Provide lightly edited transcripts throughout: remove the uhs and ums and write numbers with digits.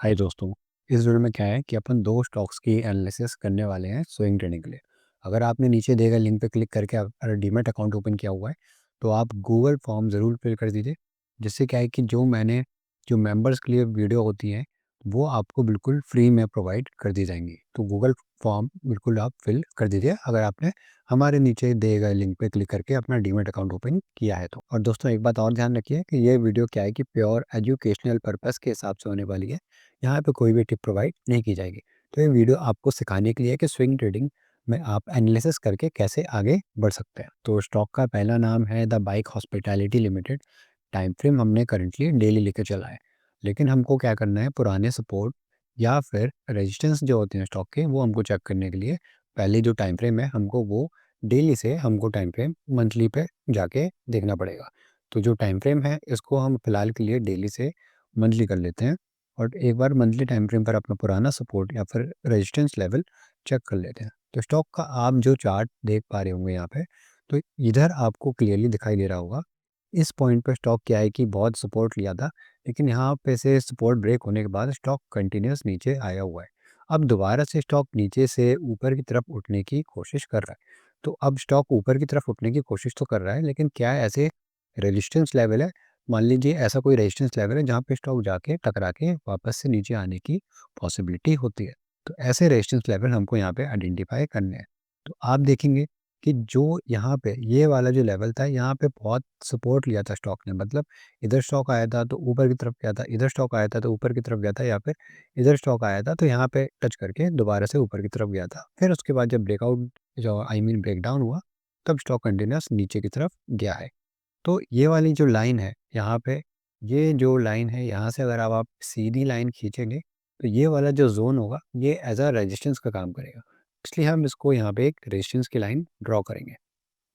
हाय दोस्तों। इस वीडियो में क्या है कि अपन दो स्टॉक्स की एनालिसिस करने वाले हैं स्विंग ट्रेडिंग के लिए। अगर आपने नीचे दिए गए लिंक पे क्लिक करके अगर डीमैट अकाउंट ओपन किया हुआ है तो आप गूगल फॉर्म ज़रूर फिल कर दीजिए। जिससे क्या है कि जो मेंबर्स के लिए वीडियो होती हैं वो आपको बिल्कुल फ्री में प्रोवाइड कर दी जाएंगी। तो गूगल फॉर्म बिल्कुल आप फिल कर दीजिए अगर आपने हमारे नीचे दिए गए लिंक पे क्लिक करके अपना डीमैट अकाउंट ओपन किया है तो। और दोस्तों एक बात और ध्यान रखिए कि ये वीडियो क्या है कि प्योर एजुकेशनल पर्पस के हिसाब से होने वाली है। यहाँ पे कोई भी टिप प्रोवाइड नहीं की जाएगी। तो ये वीडियो आपको सिखाने के लिए है कि स्विंग ट्रेडिंग में आप एनालिसिस करके कैसे आगे बढ़ सकते हैं। तो स्टॉक का पहला नाम है the bike hospitality limited. Time frame हमने करंटली डेली लेके चला है, लेकिन हमको क्या करना है, पुराने सपोर्ट या फिर रेजिस्टेंस जो होते हैं स्टॉक के वो हमको चेक करने के लिए पहले जो टाइम फ्रेम है हमको वो डेली से हमको टाइम फ्रेम मंथली पे जाके देखना पड़ेगा। तो जो टाइम फ्रेम है इसको हम फिलहाल के लिए डेली से मंथली कर लेते हैं और एक बार मंथली टाइम फ्रेम पर अपना पुराना सपोर्ट या फिर रेजिस्टेंस लेवल चेक कर लेते हैं। तो स्टॉक का आप जो चार्ट देख पा रहे होंगे यहाँ पे, तो इधर आपको क्लियरली दिखाई दे रहा होगा। इस पॉइंट पर स्टॉक क्या है कि बहुत सपोर्ट लिया था, लेकिन यहाँ पे से सपोर्ट ब्रेक होने के बाद स्टॉक कंटिन्यूस नीचे आया हुआ है। अब दोबारा से स्टॉक नीचे से ऊपर की तरफ उठने की कोशिश कर रहा है। तो अब स्टॉक ऊपर की तरफ उठने की कोशिश तो कर रहा है, लेकिन क्या ऐसे रेजिस्टेंस लेवल है, मान लीजिए ऐसा कोई रेजिस्टेंस लेवल है जहाँ पे स्टॉक जाके टकरा के वापस से नीचे आने की पॉसिबिलिटी होती है। तो ऐसे रेजिस्टेंस लेवल हमको यहाँ पे आइडेंटिफाई करने हैं। तो आप देखेंगे कि जो यहाँ पे ये वाला जो लेवल था, यहाँ पे बहुत सपोर्ट लिया था स्टॉक ने। मतलब इधर स्टॉक आया था तो ऊपर की तरफ गया था, इधर स्टॉक आया था तो ऊपर की तरफ गया था, या फिर इधर स्टॉक आया था तो यहाँ पे टच करके दोबारा से ऊपर की तरफ गया था। फिर उसके बाद जब ब्रेकआउट जो ब्रेकडाउन हुआ तब स्टॉक कंटिन्यूस नीचे की तरफ गया है। तो ये वाली जो लाइन है यहाँ पे, ये जो लाइन है यहाँ से अगर आप सीधी लाइन खींचेंगे तो ये वाला जो जोन होगा ये एज अ रेजिस्टेंस का काम करेगा। इसलिए हम इसको यहाँ पे एक रेजिस्टेंस की लाइन ड्रॉ करेंगे।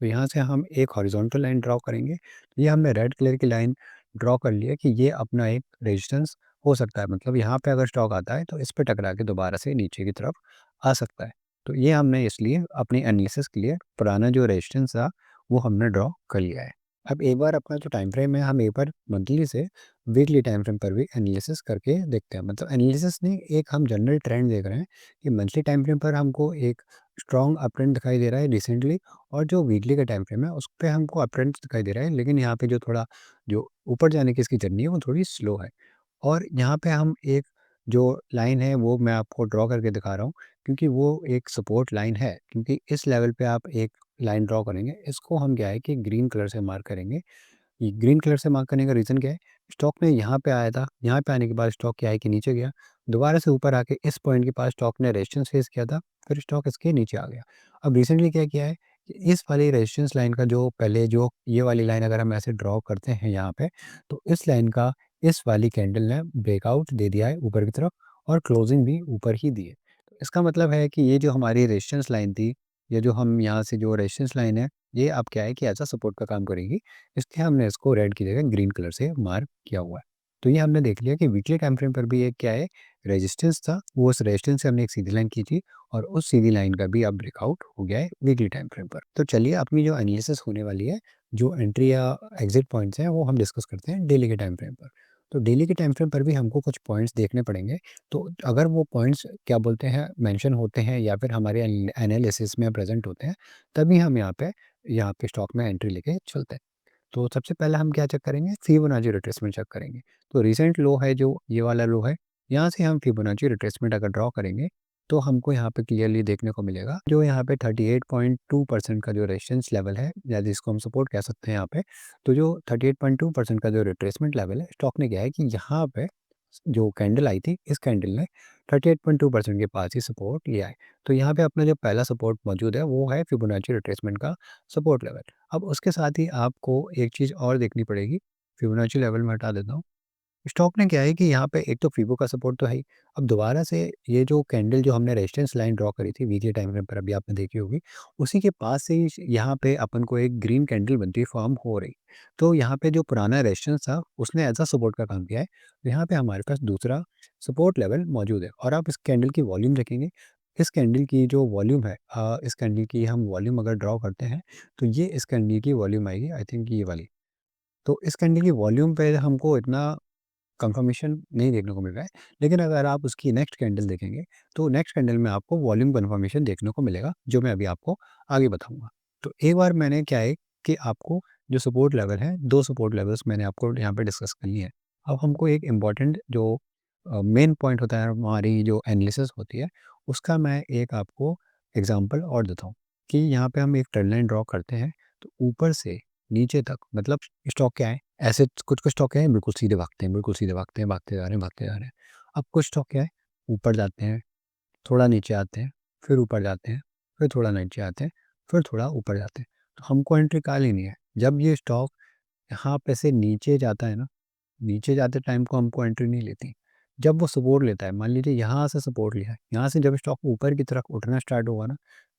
तो यहाँ से हम एक हॉरिजॉन्टल लाइन ड्रॉ करेंगे। तो ये हमने रेड कलर की लाइन ड्रॉ कर लिया कि ये अपना एक रेजिस्टेंस हो सकता है। मतलब यहाँ पे अगर स्टॉक आता है तो इस पे टकरा के दोबारा से नीचे की तरफ आ सकता है। तो ये हमने इसलिए अपनी एनालिसिस के लिए पुराना जो रेजिस्टेंस था वो हमने ड्रॉ कर लिया है। अब एक बार अपना जो टाइम फ्रेम है हम एक बार मंथली से वीकली टाइम फ्रेम पर भी एनालिसिस करके देखते हैं। मतलब एनालिसिस नहीं, एक हम जनरल ट्रेंड देख रहे हैं कि मंथली टाइम फ्रेम पर हमको एक स्ट्रॉन्ग अप ट्रेंड दिखाई दे रहा है रिसेंटली, और जो वीकली का टाइम फ्रेम है उस पे हमको अप ट्रेंड दिखाई दे रहा है। लेकिन यहाँ पे जो थोड़ा जो ऊपर जाने की इसकी जर्नी है वो थोड़ी स्लो है। और यहाँ पे हम एक जो लाइन है वो मैं आपको ड्रॉ करके दिखा रहा हूँ, क्योंकि वो एक सपोर्ट लाइन है। क्योंकि इस लेवल पे आप एक लाइन ड्रॉ करेंगे, इसको हम क्या है कि ग्रीन कलर से मार्क करेंगे। ये ग्रीन कलर से मार्क करने का रीज़न क्या है, स्टॉक ने यहाँ पे आया था, यहाँ पे आने के बाद स्टॉक क्या है कि नीचे गया, दोबारा से ऊपर आके इस पॉइंट के पास स्टॉक ने रेजिस्टेंस फेस किया था, फिर स्टॉक इसके नीचे आ गया। अब रिसेंटली क्या किया है कि इस वाली रेजिस्टेंस लाइन का जो पहले जो ये वाली लाइन अगर हम ऐसे ड्रॉ करते हैं यहाँ पे, तो इस लाइन का इस वाली कैंडल ने ब्रेकआउट दे दिया है ऊपर की तरफ, और क्लोजिंग भी ऊपर ही दी है। तो इसका मतलब है कि ये जो हमारी रेजिस्टेंस लाइन थी, ये जो हम यहाँ से जो रेजिस्टेंस लाइन है, ये अब क्या है कि एज अ सपोर्ट का काम करेगी। इसलिए हमने इसको रेड की जगह ग्रीन कलर से मार्क किया हुआ है। तो ये हमने देख लिया कि वीकली टाइम फ्रेम पर भी एक क्या है, रेजिस्टेंस था, वो उस रेजिस्टेंस से हमने एक सीधी लाइन की थी, और उस सीधी लाइन का भी अब ब्रेकआउट हो गया है वीकली टाइम फ्रेम पर। तो चलिए अपनी जो एनालिसिस होने वाली है, जो एंट्री या एग्जिट पॉइंट्स हैं वो हम डिस्कस करते हैं डेली के टाइम फ्रेम पर। तो डेली के टाइम फ्रेम पर भी हमको कुछ पॉइंट्स देखने पड़ेंगे। तो अगर वो पॉइंट्स क्या बोलते हैं मेंशन होते हैं या फिर हमारे एनालिसिस में प्रेजेंट होते हैं, तभी हम यहाँ पे स्टॉक में एंट्री लेके चलते हैं। तो सबसे पहले हम क्या चेक करेंगे, फिबोनाची रिट्रेसमेंट चेक करेंगे। तो रिसेंट लो है जो ये वाला लो है, यहाँ से हम फिबोनाची रिट्रेसमेंट अगर ड्रॉ करेंगे तो हमको यहाँ पे क्लियरली देखने को मिलेगा जो यहाँ पे 38.2% का जो रेजिस्टेंस लेवल है, या जिसको हम सपोर्ट कह सकते हैं यहाँ पे। तो जो 38.2% का जो रिट्रेसमेंट लेवल है, स्टॉक ने क्या है कि यहाँ पे जो कैंडल आई थी, इस कैंडल ने 38.2% के पास ही सपोर्ट लिया है। तो यहाँ पे अपना जो पहला सपोर्ट मौजूद है वो है फिबोनाची रिट्रेसमेंट का सपोर्ट लेवल। अब उसके साथ ही आपको एक चीज़ और देखनी पड़ेगी, फिबोनाची लेवल में हटा देता हूँ। स्टॉक ने क्या है कि यहाँ पे एक तो फिबो का सपोर्ट तो है ही। अब दोबारा से ये जो कैंडल जो हमने रेजिस्टेंस लाइन ड्रॉ करी थी वीकली टाइम फ्रेम पर, अभी आपने देखी होगी, उसी के पास से ही यहाँ पे अपन को एक ग्रीन कैंडल बनती फॉर्म हो रही। तो यहाँ पे जो पुराना रेजिस्टेंस था उसने एज अ सपोर्ट का काम किया है। तो यहाँ पे हमारे पास दूसरा सपोर्ट लेवल मौजूद है। और आप इस कैंडल की वॉल्यूम देखेंगे, इस कैंडल की जो वॉल्यूम है, इस कैंडल की हम वॉल्यूम अगर ड्रॉ करते हैं तो ये इस कैंडल की वॉल्यूम आएगी, आई थिंक ये वाली। तो इस कैंडल की वॉल्यूम पे हमको इतना कंफर्मेशन नहीं देखने को मिल रहा है। लेकिन अगर आप उसकी नेक्स्ट कैंडल देखेंगे, तो नेक्स्ट कैंडल में आपको वॉल्यूम कंफर्मेशन देखने को मिलेगा, जो मैं अभी आपको आगे बताऊँगा। तो एक बार मैंने क्या है कि आपको जो सपोर्ट लेवल है, 2 सपोर्ट लेवल्स मैंने आपको यहाँ पे डिस्कस कर लिए हैं। अब हमको एक इम्पॉर्टेंट जो मेन पॉइंट होता है हमारी जो एनालिसिस होती है, उसका मैं एक आपको एग्ज़ाम्पल और देता हूँ कि यहाँ पे हम एक ट्रेंड लाइन ड्रॉ करते हैं, तो ऊपर से नीचे तक मतलब स्टॉक क्या है, ऐसे कुछ-कुछ स्टॉक क्या है बिल्कुल सीधे भागते हैं, बिल्कुल सीधे भागते हैं, भागते जा रहे हैं, भागते जा रहे हैं। अब कुछ स्टॉक क्या है, ऊपर जाते हैं, थोड़ा नीचे आते हैं, फिर ऊपर जाते हैं, फिर थोड़ा नीचे आते हैं, फिर थोड़ा ऊपर जाते हैं। तो हमको एंट्री कहाँ लेनी है? जब ये स्टॉक यहाँ पे से नीचे जाता है ना, नीचे जाते टाइम को हमको एंट्री नहीं लेती। जब वो सपोर्ट लेता है, मान लीजिए यहाँ से सपोर्ट लिया है, यहाँ से जब स्टॉक ऊपर की तरफ उठना स्टार्ट होगा ना,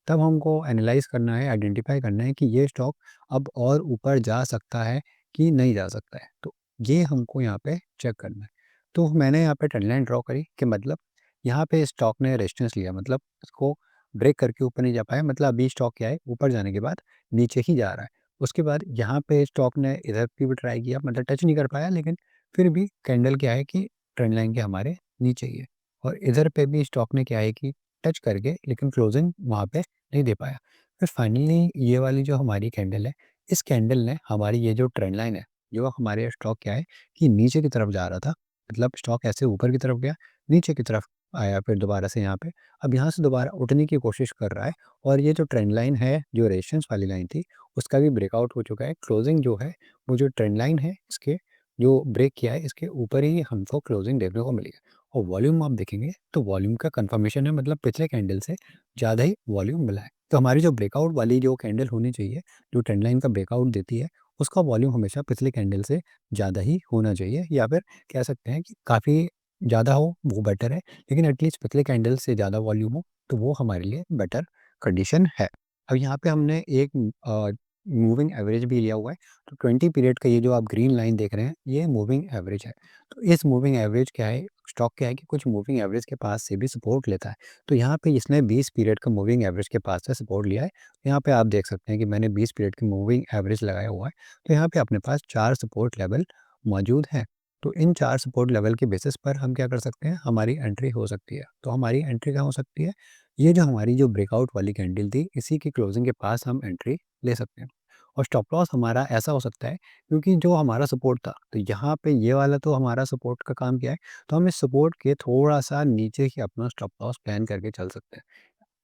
तब हमको एनालाइज़ करना है, आइडेंटिफ़ाई करना है कि ये स्टॉक अब और ऊपर जा सकता है कि नहीं जा सकता है। तो ये हमको यहाँ पे चेक करना है। तो मैंने यहाँ पे ट्रेंड लाइन ड्रॉ करी कि मतलब यहाँ पे स्टॉक ने रेजिस्टेंस लिया, मतलब इसको ब्रेक करके ऊपर नहीं जा पाया, मतलब अभी स्टॉक क्या है, ऊपर जाने के बाद नीचे ही जा रहा है। उसके बाद यहाँ पे स्टॉक ने इधर की भी ट्राई किया, मतलब टच नहीं कर पाया, लेकिन फिर भी कैंडल क्या है कि ट्रेंड लाइन के हमारे नीचे ही है। और इधर पे भी स्टॉक ने क्या है कि टच करके लेकिन क्लोजिंग वहाँ पे नहीं दे पाया। फिर फाइनली ये वाली जो हमारी कैंडल है, इस कैंडल ने हमारी ये जो ट्रेंड लाइन है, जो हमारे स्टॉक क्या है कि नीचे की तरफ जा रहा था, मतलब स्टॉक ऐसे ऊपर की तरफ गया, नीचे की तरफ आया फिर दोबारा से यहाँ पे। अब यहाँ से दोबारा उठने की कोशिश कर रहा है, और ये जो ट्रेंड लाइन है, जो रेजिस्टेंस वाली लाइन थी, उसका भी ब्रेकआउट हो चुका है। क्लोजिंग जो है, वो जो ट्रेंड लाइन है इसके जो ब्रेक किया है, इसके ऊपर ही हमको क्लोजिंग देखने को मिली है। और वॉल्यूम आप देखेंगे तो वॉल्यूम का कंफर्मेशन है, मतलब पिछले कैंडल से ज़्यादा ही वॉल्यूम मिला है। तो हमारी जो ब्रेकआउट वाली जो कैंडल होनी चाहिए, जो ट्रेंड लाइन का ब्रेकआउट देती है, उसका वॉल्यूम हमेशा पिछले कैंडल से ज़्यादा ही होना चाहिए, या फिर कह सकते हैं कि काफ़ी ज़्यादा हो वो बेटर है, लेकिन एटलीस्ट पिछले कैंडल से ज़्यादा वॉल्यूम हो तो वो हमारे लिए बेटर कंडीशन है। अब यहाँ पे हमने एक मूविंग एवरेज भी लिया हुआ है। तो 20 पीरियड का ये जो आप ग्रीन लाइन देख रहे हैं, ये मूविंग एवरेज है। तो इस मूविंग एवरेज क्या है, स्टॉक क्या है कि कुछ मूविंग एवरेज के पास से भी सपोर्ट लेता है। तो यहाँ पे इसने 20 पीरियड का मूविंग एवरेज के पास से सपोर्ट लिया है। यहाँ पे आप देख सकते हैं कि मैंने 20 पीरियड की मूविंग एवरेज लगाया हुआ है। तो यहाँ पे अपने पास 4 सपोर्ट लेवल मौजूद हैं। तो इन 4 सपोर्ट लेवल के बेसिस पर हम क्या कर सकते हैं, हमारी एंट्री हो सकती है। तो हमारी एंट्री कहाँ हो सकती है, ये जो हमारी जो ब्रेकआउट वाली कैंडल थी, इसी की क्लोजिंग के पास हम एंट्री ले सकते हैं। और स्टॉप लॉस हमारा ऐसा हो सकता है, क्योंकि जो हमारा सपोर्ट था, तो यहाँ पे ये वाला तो हमारा सपोर्ट का काम किया है, तो हम इस सपोर्ट के थोड़ा-सा नीचे ही अपना स्टॉप लॉस प्लान करके चल सकते हैं।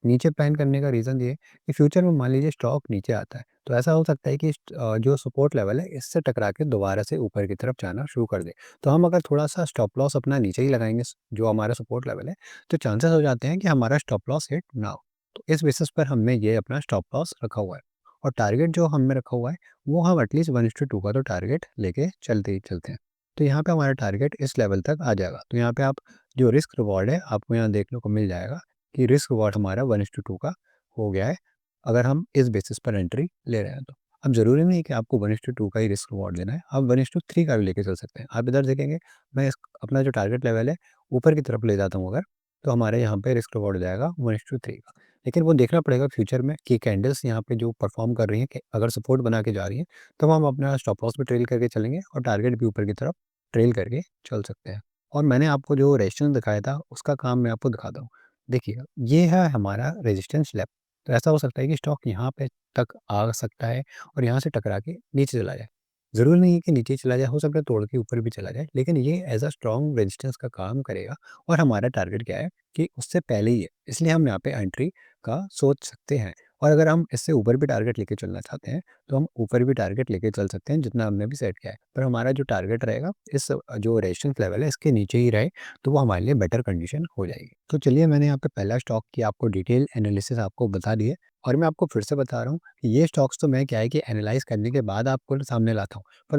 नीचे प्लान करने का रीज़न ये है कि फ्यूचर में मान लीजिए स्टॉक नीचे आता है, तो ऐसा हो सकता है कि जो सपोर्ट लेवल है, इससे टकरा के दोबारा से ऊपर की तरफ जाना शुरू कर दे। तो हम अगर थोड़ा-सा स्टॉप लॉस अपना नीचे ही लगाएँगे, जो हमारा सपोर्ट लेवल है, तो चांसेस हो जाते हैं कि हमारा स्टॉप लॉस हिट ना हो। तो इस बेसिस पर हमने ये अपना स्टॉप लॉस रखा हुआ है। और टारगेट जो हमने रखा हुआ है, वो हम एटलीस्ट 1:2 का तो टारगेट लेके चलते ही चलते हैं। तो यहाँ पे हमारा टारगेट इस लेवल तक आ जाएगा। तो यहाँ पे आप जो रिस्क रिवॉर्ड है, आपको यहाँ देखने को मिल जाएगा कि रिस्क रिवॉर्ड हमारा 1:2 का हो गया है, अगर हम इस बेसिस पर एंट्री ले रहे हैं तो। अब ज़रूरी नहीं है कि आपको 1:2 का ही रिस्क रिवॉर्ड लेना है, आप 1:3 का भी लेके चल सकते हैं। आप इधर देखेंगे, मैं अपना जो टारगेट लेवल है, ऊपर की तरफ ले जाता हूँ अगर, तो हमारे यहाँ पे रिस्क रिवॉर्ड हो जाएगा 1:3 का। लेकिन वो देखना पड़ेगा फ्यूचर में कि कैंडल्स यहाँ पे जो परफॉर्म कर रही हैं, कि अगर सपोर्ट बना के जा रही हैं, तो हम अपना स्टॉप लॉस भी ट्रेल करके चलेंगे और टारगेट भी ऊपर की तरफ ट्रेल करके चल सकते हैं। और मैंने आपको जो रेजिस्टेंस दिखाया था, उसका काम मैं आपको दिखाता हूँ। देखिए, ये है हमारा रेजिस्टेंस स्लैब। तो ऐसा हो सकता है कि स्टॉक यहाँ पे तक आ सकता है और यहाँ से टकरा के नीचे चला जाए। ज़रूरी नहीं है कि नीचे चला जाए, हो सकता है तोड़ के ऊपर भी चला जाए, लेकिन ये एज़ अ स्ट्रॉन्ग रेजिस्टेंस का काम करेगा। और हमारा टारगेट क्या है कि उससे पहले ही है, इसलिए हम यहाँ पे एंट्री का सोच सकते हैं। और अगर हम इससे ऊपर भी टारगेट लेके चलना चाहते हैं, तो हम ऊपर भी टारगेट लेके चल सकते हैं, जितना हमने भी सेट किया है। पर हमारा जो टारगेट रहेगा, इस जो रेजिस्टेंस लेवल है, इसके नीचे ही रहे, तो वो हमारे लिए बेटर कंडीशन हो जाएगी। तो चलिए, मैंने यहाँ पे पहला स्टॉक की आपको डिटेल एनालिसिस आपको बता दी है, और मैं आपको फिर से बता रहा हूँ कि ये स्टॉक्स तो मैं क्या है कि एनालाइज़ करने के बाद आपको सामने लाता हूँ। पर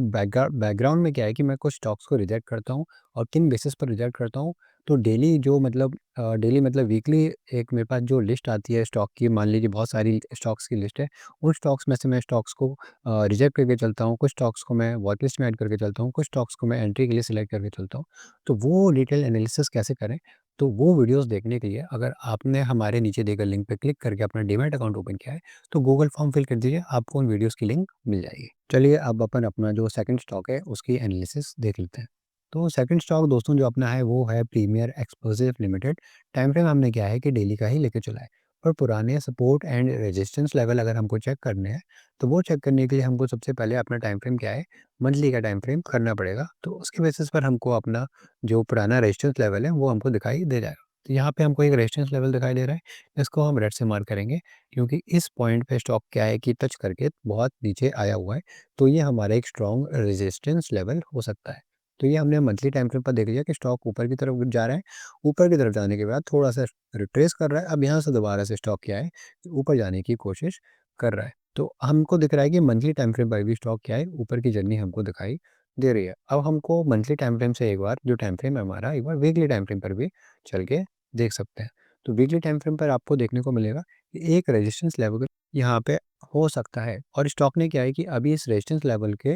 बैकग्राउंड में क्या है कि मैं कुछ स्टॉक्स को रिजेक्ट करता हूँ, और किन बेसिस पर रिजेक्ट करता हूँ, तो डेली जो मतलब डेली मतलब वीकली एक मेरे पास जो लिस्ट आती है स्टॉक की, मान लीजिए बहुत सारी स्टॉक्स की लिस्ट है, उन स्टॉक्स में से मैं स्टॉक्स को रिजेक्ट करके चलता हूँ, कुछ स्टॉक्स को मैं वॉच लिस्ट में ऐड करके चलता हूँ, कुछ स्टॉक्स को मैं एंट्री के लिए सिलेक्ट करके चलता हूँ। तो वो डिटेल एनालिसिस कैसे करें, तो वो वीडियोज़ देखने के लिए अगर आपने हमारे नीचे दिए गए लिंक पे क्लिक करके अपना डीमैट अकाउंट ओपन किया है, तो गूगल फॉर्म फिल कर दीजिए, आपको उन वीडियोज़ की लिंक मिल जाएगी। चलिए, अब अपन अपना जो सेकंड स्टॉक है, उसकी एनालिसिस देख लेते हैं। तो सेकंड स्टॉक दोस्तों जो अपना है वो है Premier Explosive Limited. Time frame हमने क्या है कि डेली का ही लेके चला है। पर पुराने सपोर्ट एंड रेजिस्टेंस लेवल अगर हमको चेक करने हैं, तो वो चेक करने के लिए हमको सबसे पहले अपना टाइम फ्रेम क्या है, मंथली का टाइम फ्रेम करना पड़ेगा। तो उसके बेसिस पर हमको अपना जो पुराना रेजिस्टेंस लेवल है वो हमको दिखाई दे जाएगा। तो यहाँ पे हमको एक रेजिस्टेंस लेवल दिखाई दे रहा है, इसको हम रेड से मार्क करेंगे, क्योंकि इस पॉइंट पे स्टॉक क्या है कि टच करके बहुत नीचे आया हुआ है। तो ये हमारा एक स्ट्रॉन्ग रेजिस्टेंस लेवल हो सकता है। तो ये हमने मंथली टाइम फ्रेम पर देख लिया कि स्टॉक ऊपर की तरफ जा रहा है। ऊपर की तरफ जाने के बाद थोड़ा-सा रिट्रेस कर रहा है। अब यहाँ से दोबारा से स्टॉक क्या है, कि ऊपर जाने की कोशिश कर रहा है। तो हमको दिख रहा है कि मंथली टाइम फ्रेम पर भी स्टॉक क्या है, ऊपर की जर्नी हमको दिखाई दे रही है। अब हमको मंथली टाइम फ्रेम से एक बार जो टाइम फ्रेम है हमारा, एक बार वीकली टाइम फ्रेम पर भी चल के देख सकते हैं। तो वीकली टाइम फ्रेम पर आपको देखने को मिलेगा कि एक रेजिस्टेंस लेवल यहाँ पे हो सकता है, और स्टॉक ने क्या है कि अभी इस रेजिस्टेंस लेवल के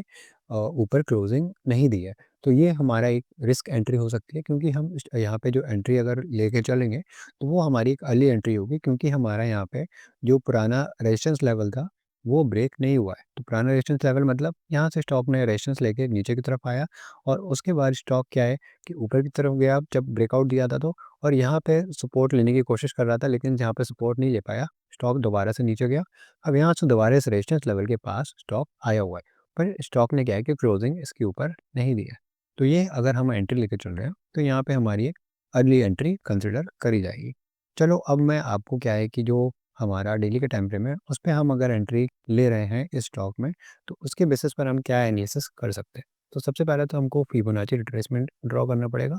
ऊपर क्लोजिंग नहीं दी है। तो ये हमारा एक रिस्क एंट्री हो सकती है, क्योंकि हम यहाँ पे जो एंट्री अगर लेके चलेंगे, तो वो हमारी एक अर्ली एंट्री होगी, क्योंकि हमारा यहाँ पे जो पुराना रेजिस्टेंस लेवल था वो ब्रेक नहीं हुआ है। तो पुराना रेजिस्टेंस लेवल मतलब यहाँ से स्टॉक ने रेजिस्टेंस लेके नीचे की तरफ आया, और उसके बाद स्टॉक क्या है कि ऊपर की तरफ गया जब ब्रेकआउट दिया था, तो और यहाँ पे सपोर्ट लेने की कोशिश कर रहा था, लेकिन जहाँ पे सपोर्ट नहीं ले पाया, स्टॉक दोबारा से नीचे गया। अब यहाँ से दोबारा इस रेजिस्टेंस लेवल के पास स्टॉक आया हुआ है, पर स्टॉक ने क्या है कि क्लोजिंग इसके ऊपर नहीं दी है। तो ये अगर हम एंट्री लेके चल रहे हैं, तो यहाँ पे हमारी एक अर्ली एंट्री कंसिडर करी जाएगी। चलो अब मैं आपको क्या है कि जो हमारा डेली का टाइम फ्रेम है, उस पे हम अगर एंट्री ले रहे हैं इस स्टॉक में, तो उसके बेसिस पर हम क्या एनालिसिस कर सकते हैं। तो सबसे पहले तो हमको फिबोनाची रिट्रेसमेंट ड्रॉ करना पड़ेगा।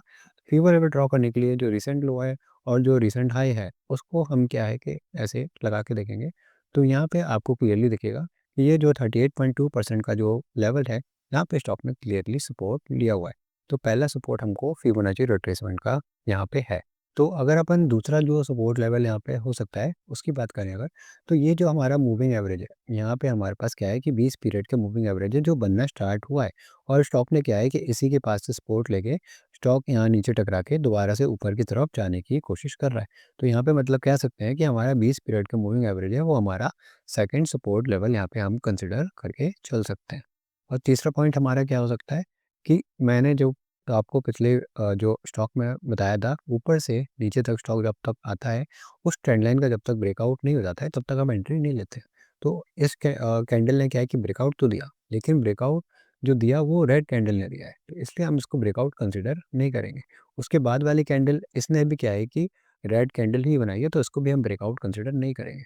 फिबो लेवल ड्रॉ करने के लिए जो रिसेंट लो है और जो रिसेंट हाई है, उसको हम क्या है कि ऐसे लगा के देखेंगे। तो यहाँ पे आपको क्लियरली दिखेगा कि ये जो 38.2% का जो लेवल है, यहाँ पे स्टॉक ने क्लियरली सपोर्ट लिया हुआ है। तो पहला सपोर्ट हमको फिबोनाची रिट्रेसमेंट का यहाँ पे है। तो अगर अपन दूसरा जो सपोर्ट लेवल यहाँ पे हो सकता है, उसकी बात करें अगर, तो ये जो हमारा मूविंग एवरेज है, यहाँ पे हमारे पास क्या है कि 20 पीरियड का मूविंग एवरेज है जो बनना स्टार्ट हुआ है, और स्टॉक ने क्या है कि इसी के पास से सपोर्ट लेके स्टॉक यहाँ नीचे टकरा के दोबारा से ऊपर की तरफ जाने की कोशिश कर रहा है। तो यहाँ पे मतलब कह सकते हैं कि हमारा 20 पीरियड का मूविंग एवरेज है, वो हमारा सेकंड सपोर्ट लेवल यहाँ पे हम कंसिडर करके चल सकते हैं। और तीसरा पॉइंट हमारा क्या हो सकता है कि मैंने जो आपको पिछले जो स्टॉक में बताया था, ऊपर से नीचे तक स्टॉक जब तक आता है, उस ट्रेंड लाइन का जब तक ब्रेकआउट नहीं हो जाता है, तब तक हम एंट्री नहीं लेते। तो इस कैंडल ने क्या है कि ब्रेकआउट तो दिया, लेकिन ब्रेकआउट जो दिया वो रेड कैंडल ने दिया है, तो इसलिए हम इसको ब्रेकआउट कंसिडर नहीं करेंगे। उसके बाद वाली कैंडल इसने भी क्या है कि रेड कैंडल ही बनाई है, तो इसको भी हम ब्रेकआउट कंसिडर नहीं करेंगे।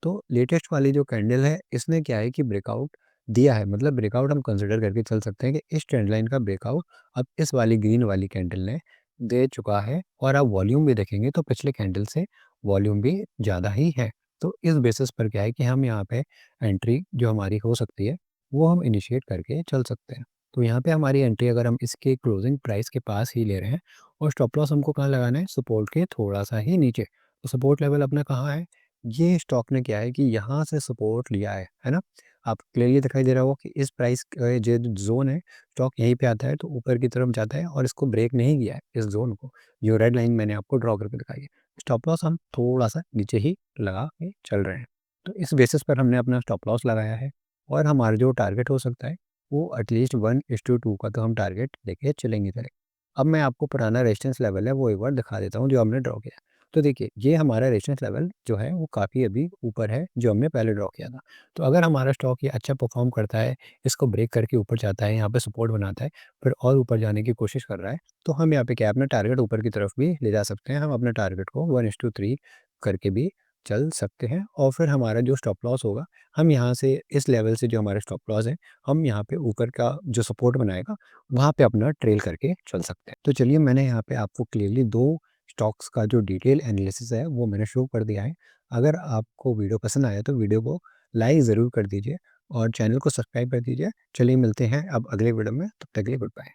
तो लेटेस्ट वाली जो कैंडल है, इसने क्या है कि ब्रेकआउट दिया है, मतलब ब्रेकआउट हम कंसिडर करके चल सकते हैं कि इस ट्रेंड लाइन का ब्रेकआउट अब इस वाली ग्रीन वाली कैंडल ने दे चुका है। और आप वॉल्यूम भी देखेंगे तो पिछले कैंडल से वॉल्यूम भी ज़्यादा ही है। तो इस बेसिस पर क्या है कि हम यहाँ पे एंट्री जो हमारी हो सकती है, वो हम इनिशिएट करके चल सकते हैं। तो यहाँ पे हमारी एंट्री अगर हम इसके क्लोजिंग प्राइस के पास ही ले रहे हैं, और स्टॉप लॉस हमको कहाँ लगाना है, सपोर्ट के थोड़ा सा ही नीचे। तो सपोर्ट लेवल अपना कहाँ है, ये स्टॉक ने क्या है कि यहाँ से सपोर्ट लिया है ना? आप क्लियरली दिखाई दे रहा होगा कि इस प्राइस जो ज़ोन है, स्टॉक यहीं पे आता है तो ऊपर की तरफ जाता है, और इसको ब्रेक नहीं किया है इस ज़ोन को, जो रेड लाइन मैंने आपको ड्रॉ करके दिखाई है। स्टॉप लॉस हम थोड़ा-सा नीचे ही लगा के चल रहे हैं। तो इस बेसिस पर हमने अपना स्टॉप लॉस लगाया है, और हमारा जो टारगेट हो सकता है, वो एटलीस्ट 1:2 का तो हम टारगेट लेके चलेंगे। अब मैं आपको पुराना रेजिस्टेंस लेवल है वो एक बार दिखा देता हूँ जो हमने ड्रॉ किया। तो देखिए, ये हमारा रेजिस्टेंस लेवल जो है वो काफ़ी अभी ऊपर है, जो हमने पहले ड्रॉ किया था। तो अगर हमारा स्टॉक ये अच्छा परफ़ॉर्म करता है, इसको ब्रेक करके ऊपर जाता है, यहाँ पे सपोर्ट बनाता है, फिर और ऊपर जाने की कोशिश कर रहा है, तो हम यहाँ पे क्या है, अपना टारगेट ऊपर की तरफ भी ले जा सकते हैं। हम अपने टारगेट को 1:3 करके भी चल सकते हैं, और फिर हमारा जो स्टॉप लॉस होगा, हम यहाँ से इस लेवल से जो हमारा स्टॉप लॉस है, हम यहाँ पे ऊपर का जो सपोर्ट बनाएगा, वहाँ पे अपना ट्रेल करके चल सकते हैं। तो चलिए, मैंने यहाँ पे आपको क्लियरली 2 स्टॉक्स का जो डिटेल एनालिसिस है वो मैंने शो कर दिया है। अगर आपको वीडियो पसंद आया तो वीडियो को लाइक ज़रूर कर दीजिए, और चैनल को सब्सक्राइब कर दीजिए। चलिए मिलते हैं अब अगले वीडियो में, तब तक के लिए गुड बाय।